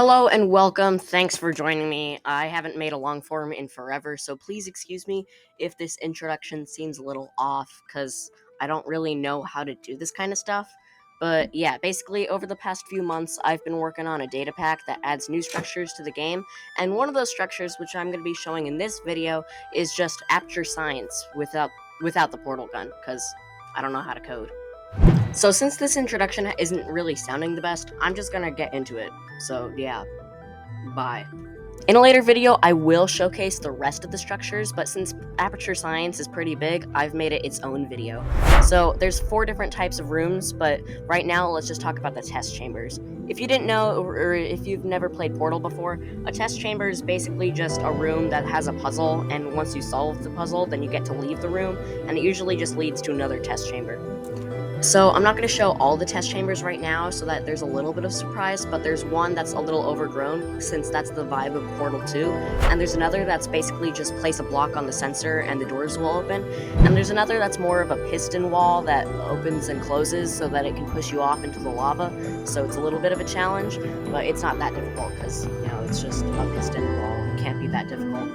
Hello and welcome. Thanks for joining me. I haven't made a long form in forever, so please excuse me if this introduction seems a little off because I don't really know how to do this kind of stuff. But yeah, basically, over the past few months, I've been working on a data pack that adds new structures to the game, and one of those structures, which I'm going to be showing in this video, is just aperture science without the portal gun, because I don't know how to code. So since this introduction isn't really sounding the best, I'm just gonna get into it. So yeah, bye. In a later video, I will showcase the rest of the structures, but since aperture science is pretty big, I've made it its own video. So there's 4 different types of rooms, but right now let's just talk about the test chambers. If you didn't know, or if you've never played Portal before, a test chamber is basically just a room that has a puzzle, and once you solve the puzzle, then you get to leave the room, and it usually just leads to another test chamber. So I'm not going to show all the test chambers right now so that there's a little bit of surprise, but there's one that's a little overgrown since that's the vibe of Portal 2, and there's another that's basically just place a block on the sensor and the doors will open, and there's another that's more of a piston wall that opens and closes so that it can push you off into the lava, so it's a little bit of a challenge, but it's not that difficult because, it's just a piston wall. It can't be that difficult.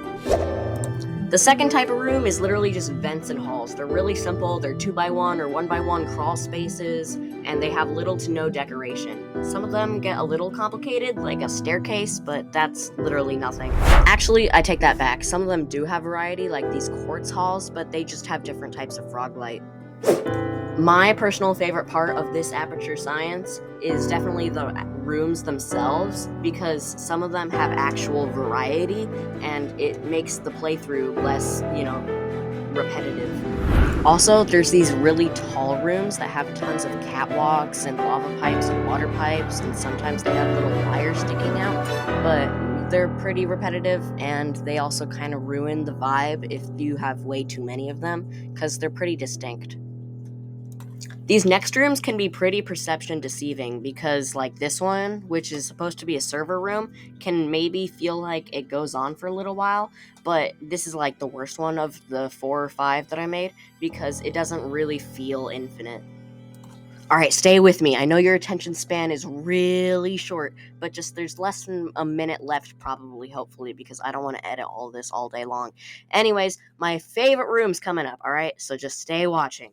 The second type of room is literally just vents and halls. They're really simple. They're 2x1 or 1x1 crawl spaces, and they have little to no decoration. Some of them get a little complicated, like a staircase, but that's literally nothing. Actually, I take that back. Some of them do have variety, like these quartz halls, but they just have different types of frog light. My personal favorite part of this aperture science is definitely the rooms themselves, because some of them have actual variety and it makes the playthrough less, repetitive. Also, there's these really tall rooms that have tons of catwalks and lava pipes and water pipes, and sometimes they have little wires sticking out, but they're pretty repetitive, and they also kind of ruin the vibe if you have way too many of them, because they're pretty distinct. These next rooms can be pretty perception deceiving because, like this one, which is supposed to be a server room, can maybe feel like it goes on for a little while, but this is like the worst one of the 4 or 5 that I made because it doesn't really feel infinite. Alright, stay with me. I know your attention span is really short, but just there's less than a minute left probably, hopefully, because I don't want to edit all this all day long. Anyways, my favorite room's coming up, alright? So just stay watching.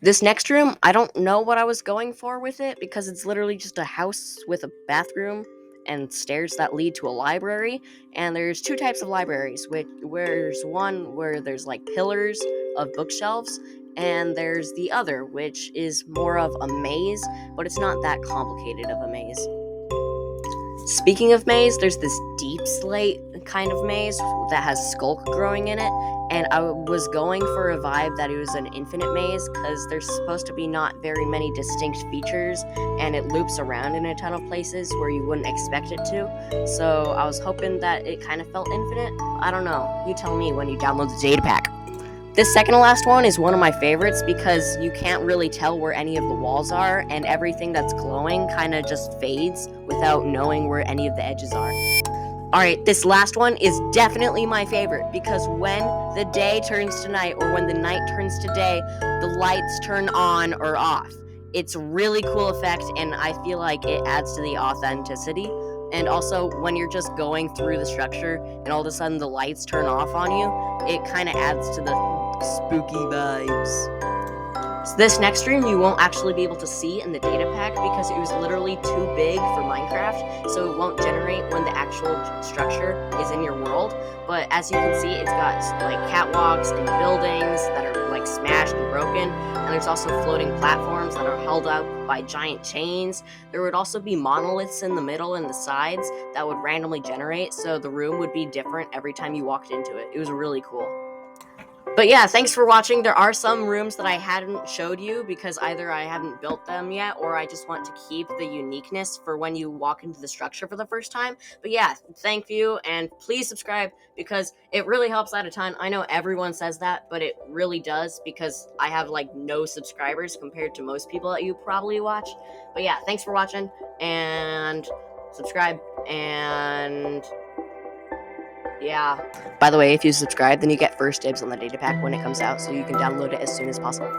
This next room, I don't know what I was going for with it because it's literally just a house with a bathroom and stairs that lead to a library. And there's 2 types of libraries, where's one where there's like pillars of bookshelves, and there's the other, which is more of a maze, but it's not that complicated of a maze. Speaking of maze, there's this deep slate kind of maze that has skulk growing in it, and I was going for a vibe that it was an infinite maze because there's supposed to be not very many distinct features, and it loops around in a ton of places where you wouldn't expect it to, so I was hoping that it kind of felt infinite. I don't know, you tell me when you download the data pack. This second to last one is one of my favorites because you can't really tell where any of the walls are, and everything that's glowing kind of just fades without knowing where any of the edges are. Alright, this last one is definitely my favorite because when the day turns to night or when the night turns to day, the lights turn on or off. It's a really cool effect, and I feel like it adds to the authenticity. And also, when you're just going through the structure and all of a sudden the lights turn off on you, it kind of adds to the spooky vibes. So this next room you won't actually be able to see in the data pack because it was literally too big for Minecraft, so it won't generate when the actual structure is in your world. But as you can see, it's got like catwalks and buildings that are like smashed and broken, and there's also floating platforms that are held up by giant chains. There would also be monoliths in the middle and the sides that would randomly generate, so the room would be different every time you walked into it. It was really cool. But yeah, thanks for watching. There are some rooms that I hadn't showed you because either I haven't built them yet or I just want to keep the uniqueness for when you walk into the structure for the first time. But yeah, thank you, and please subscribe because it really helps out a ton. I know everyone says that, but it really does because I have like no subscribers compared to most people that you probably watch. But yeah, thanks for watching, and subscribe, and yeah. By the way, if you subscribe, then you get first dibs on the data pack when it comes out, so you can download it as soon as possible.